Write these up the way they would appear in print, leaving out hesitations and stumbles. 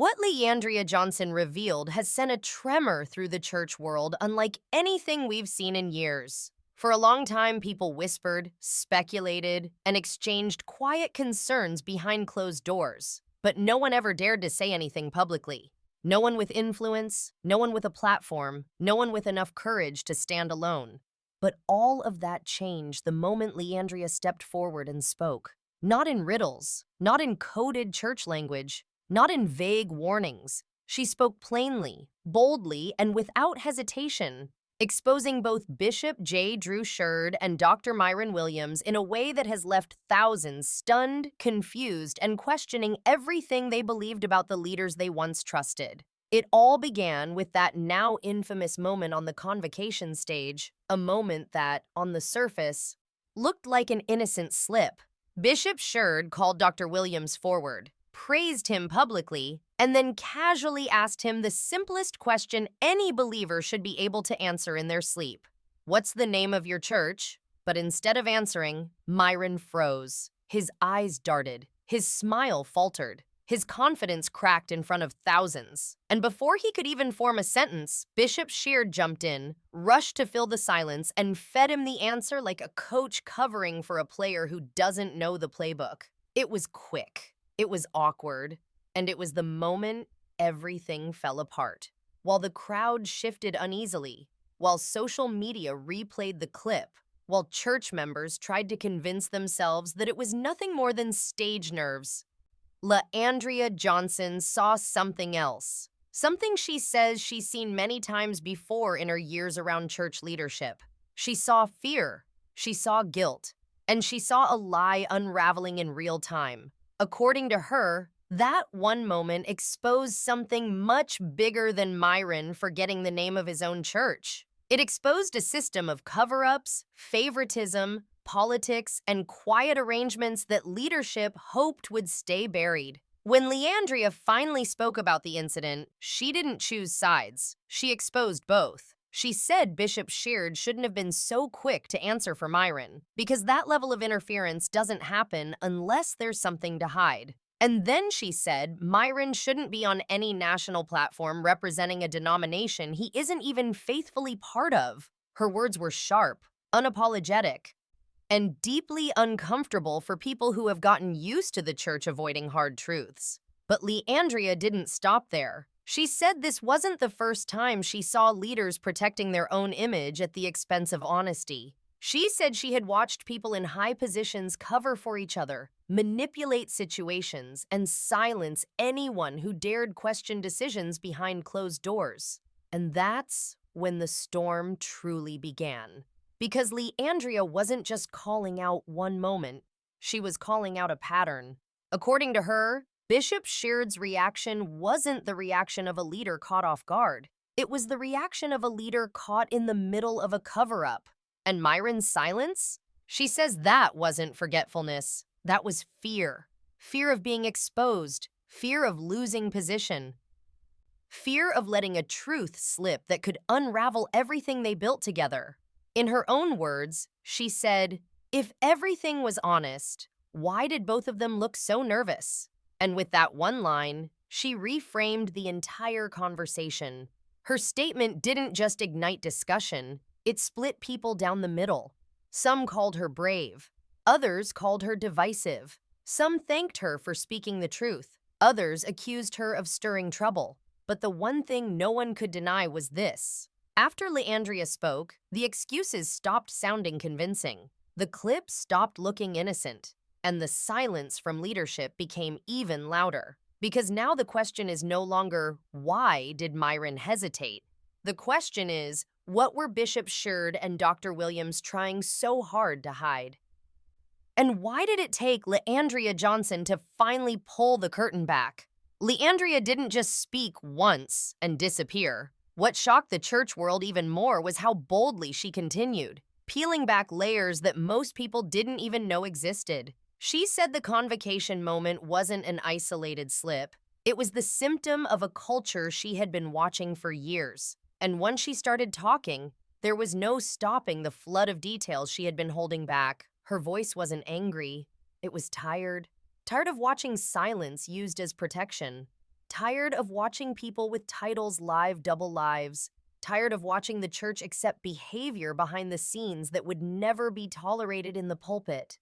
What Leandria Johnson revealed has sent a tremor through the church world unlike anything we've seen in years. For a long time, people whispered, speculated, and exchanged quiet concerns behind closed doors. But no one ever dared to say anything publicly. No one with influence, no one with a platform, no one with enough courage to stand alone. But all of that changed the moment Leandria stepped forward and spoke. Not in riddles, not in coded church language, not in vague warnings. She spoke plainly, boldly, and without hesitation, exposing both Bishop J. Drew Sheard and Dr. Myron Williams in a way that has left thousands stunned, confused, and questioning everything they believed about the leaders they once trusted. It all began with that now infamous moment on the convocation stage, a moment that, on the surface, looked like an innocent slip. Bishop Sheard called Dr. Williams forward, praised him publicly, and then casually asked him the simplest question any believer should be able to answer in their sleep. "What's the name of your church?" But instead of answering, Myron froze. His eyes darted. His smile faltered. His confidence cracked in front of thousands. And before he could even form a sentence, Bishop Sheard jumped in, rushed to fill the silence, and fed him the answer like a coach covering for a player who doesn't know the playbook. It was quick. It was awkward, and it was the moment everything fell apart. While the crowd shifted uneasily, while social media replayed the clip, while church members tried to convince themselves that it was nothing more than stage nerves, Leandria Johnson saw something else. Something she says she's seen many times before in her years around church leadership. She saw fear, she saw guilt, and she saw a lie unraveling in real time. According to her, that one moment exposed something much bigger than Myron forgetting the name of his own church. It exposed a system of cover-ups, favoritism, politics, and quiet arrangements that leadership hoped would stay buried. When Leandria finally spoke about the incident, she didn't choose sides. She exposed both. She said Bishop Sheard shouldn't have been so quick to answer for Myron, because that level of interference doesn't happen unless there's something to hide. And then she said Myron shouldn't be on any national platform representing a denomination he isn't even faithfully part of. Her words were sharp, unapologetic, and deeply uncomfortable for people who have gotten used to the church avoiding hard truths. But Leandria didn't stop there. She said this wasn't the first time she saw leaders protecting their own image at the expense of honesty. She said she had watched people in high positions cover for each other, manipulate situations, and silence anyone who dared question decisions behind closed doors. And that's when the storm truly began. Because Leandria wasn't just calling out one moment, she was calling out a pattern. According to her, Bishop Sheard's reaction wasn't the reaction of a leader caught off guard. It was the reaction of a leader caught in the middle of a cover-up. And Myron's silence? She says that wasn't forgetfulness. That was fear. Fear of being exposed. Fear of losing position. Fear of letting a truth slip that could unravel everything they built together. In her own words, she said, "If everything was honest, why did both of them look so nervous?" And with that one line, she reframed the entire conversation. Her statement didn't just ignite discussion, it split people down the middle. Some called her brave. Others called her divisive. Some thanked her for speaking the truth. Others accused her of stirring trouble. But the one thing no one could deny was this. After Leandria spoke, the excuses stopped sounding convincing. The clip stopped looking innocent. And the silence from leadership became even louder. Because now the question is no longer, why did Myron hesitate? The question is, what were Bishop Sheard and Dr. Williams trying so hard to hide? And why did it take Leandria Johnson to finally pull the curtain back? Leandria didn't just speak once and disappear. What shocked the church world even more was how boldly she continued, peeling back layers that most people didn't even know existed. She said the convocation moment wasn't an isolated slip. It was the symptom of a culture she had been watching for years. And once she started talking, there was no stopping the flood of details she had been holding back. Her voice wasn't angry. It was tired. Tired of watching silence used as protection. tired of watching people with titles live double lives, tired of watching the church accept behavior behind the scenes that would never be tolerated in the pulpit.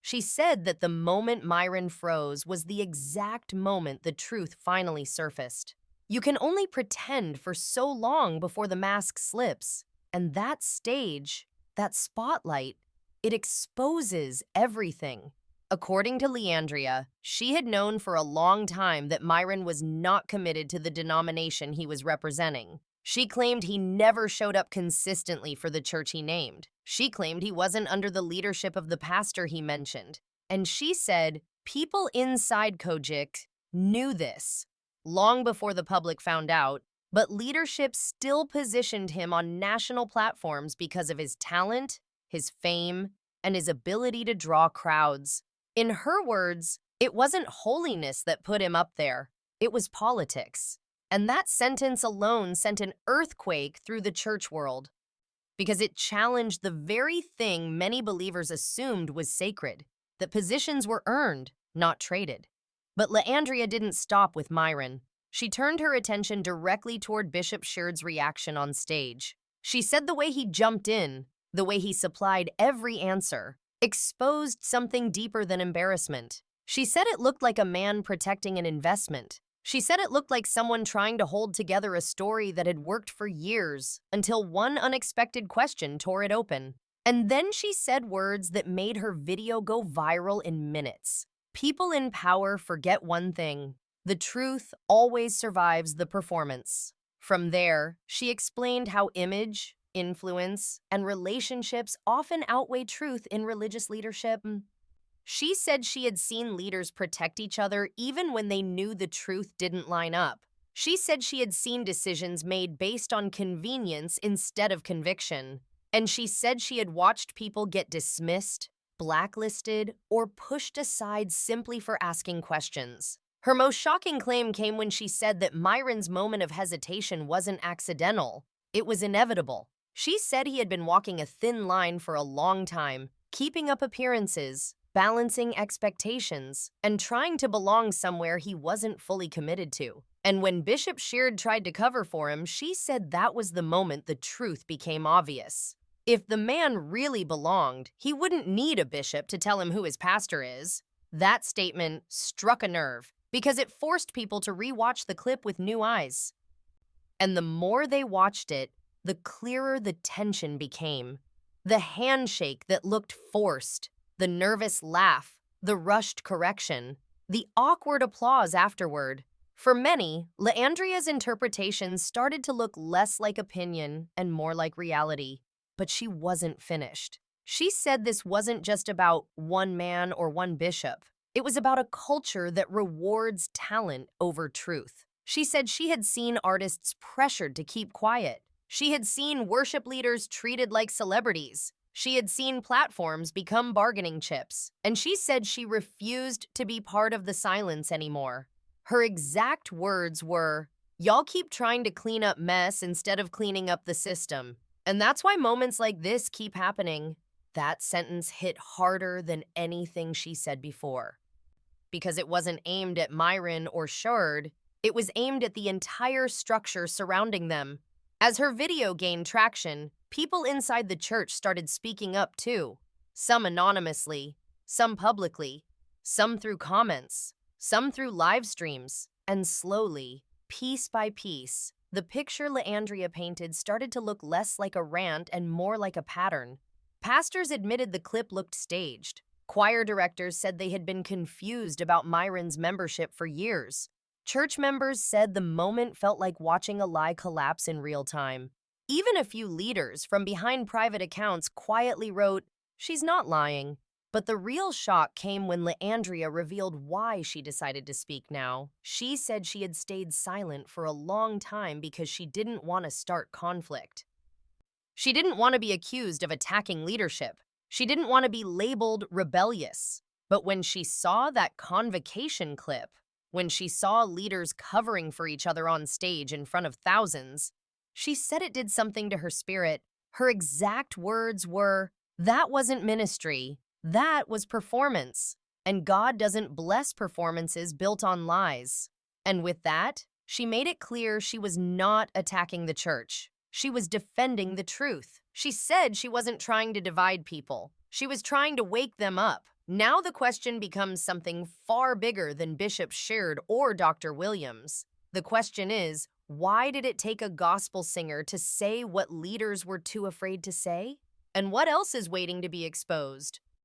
She said that the moment Myron froze was the exact moment the truth finally surfaced. You can only pretend for so long before the mask slips, and that stage, that spotlight, it exposes everything. According to Leandria, she had known for a long time that Myron was not committed to the denomination he was representing. She claimed he never showed up consistently for the church he named. She claimed he wasn't under the leadership of the pastor he mentioned. And she said people inside Kojic knew this long before the public found out, but leadership still positioned him on national platforms because of his talent, his fame, and his ability to draw crowds. In her words, it wasn't holiness that put him up there, it was politics. And that sentence alone sent an earthquake through the church world because it challenged the very thing many believers assumed was sacred, that positions were earned, not traded. But Leandria didn't stop with Myron. She turned her attention directly toward Bishop Sheard's reaction on stage. She said the way he jumped in, the way he supplied every answer, exposed something deeper than embarrassment. She said it looked like a man protecting an investment. She said it looked like someone trying to hold together a story that had worked for years until one unexpected question tore it open. And then she said words that made her video go viral in minutes. People in power forget one thing: the truth always survives the performance. From there, she explained how image, influence, and relationships often outweigh truth in religious leadership. She said she had seen leaders protect each other even when they knew the truth didn't line up. She said she had seen decisions made based on convenience instead of conviction. And she said she had watched people get dismissed, blacklisted, or pushed aside simply for asking questions. Her most shocking claim came when she said that Myron's moment of hesitation wasn't accidental. It was inevitable. She said he had been walking a thin line for a long time, keeping up appearances, balancing expectations, and trying to belong somewhere he wasn't fully committed to. And when Bishop Sheard tried to cover for him, she said that was the moment the truth became obvious. If the man really belonged, he wouldn't need a bishop to tell him who his pastor is. That statement struck a nerve because it forced people to rewatch the clip with new eyes. And the more they watched it, the clearer the tension became. The handshake that looked forced, the nervous laugh, the rushed correction, the awkward applause afterward. For many, Leandria's interpretation started to look less like opinion and more like reality. But she wasn't finished. She said this wasn't just about one man or one bishop. It was about a culture that rewards talent over truth. She said she had seen artists pressured to keep quiet. She had seen worship leaders treated like celebrities. She had seen platforms become bargaining chips, and she said she refused to be part of the silence anymore. Her exact words were, "Y'all keep trying to clean up mess instead of cleaning up the system. And that's why moments like this keep happening." That sentence hit harder than anything she said before. Because it wasn't aimed at Myron or Sheard, it was aimed at the entire structure surrounding them. As her video gained traction, people inside the church started speaking up too. Some anonymously, some publicly, some through comments, some through live streams. And slowly, piece by piece, the picture Leandria painted started to look less like a rant and more like a pattern. Pastors admitted the clip looked staged. Choir directors said they had been confused about Myron's membership for years. Church members said the moment felt like watching a lie collapse in real time. Even a few leaders from behind private accounts quietly wrote, "She's not lying." But the real shock came when Leandria revealed why she decided to speak now. She said she had stayed silent for a long time because she didn't want to start conflict. She didn't want to be accused of attacking leadership. She didn't want to be labeled rebellious. But when she saw that convocation clip, when she saw leaders covering for each other on stage in front of thousands, she said it did something to her spirit. Her exact words were, "That wasn't ministry. That was performance. And God doesn't bless performances built on lies." And with that, she made it clear she was not attacking the church. She was defending the truth. She said she wasn't trying to divide people. She was trying to wake them up. Now the question becomes something far bigger than Bishop Sheard or Dr. Williams. The question is, why did it take a gospel singer to say what leaders were too afraid to say? And what else is waiting to be exposed?